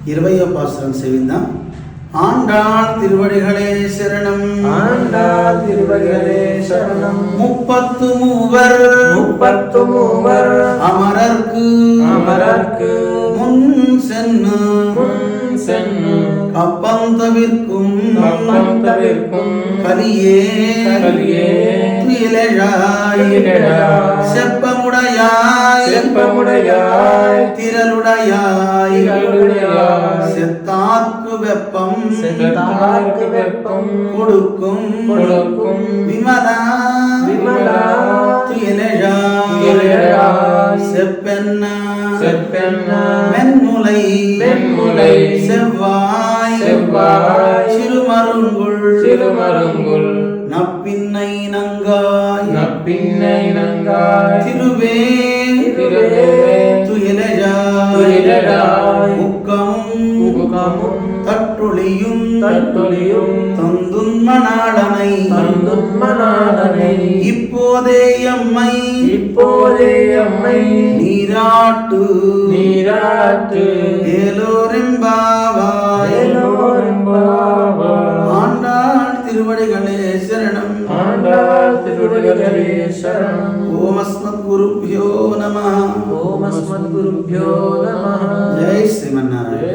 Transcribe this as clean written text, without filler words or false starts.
20 பாசுரம் செவிந்தான். ஆண்டாள் திருவடிகளே சரணம். ஆண்டாள் திருவடிகளே சரணம். 33 அமரர்க்கு முன் சென்னு கப்பந்தவிற்கும் கலியே துயிலெழாய் செப்பமுடையாய் திரளுடையாய் செத்தார்க்கு வெப்பம் கொடுக்கும் விமலா துயிலெழாய் செப்பென்ன மென்முலை செவ்வாய் சிறுமருங்குள் நப்பின்னை நங்காய் திருவே துயிலெழாய் முக்கமும் தட்டொழியும் தந்துன் மணாளனை இப்போதே எம்மை நீராட்டு ஏலோரெம்பாவாய். ஆண்டாள் திருவடிகளே சரணம். ஓம் அஸ்மத் குருப்யோ நமः. ஜெய் ஸ்ரீமன்னாராயண.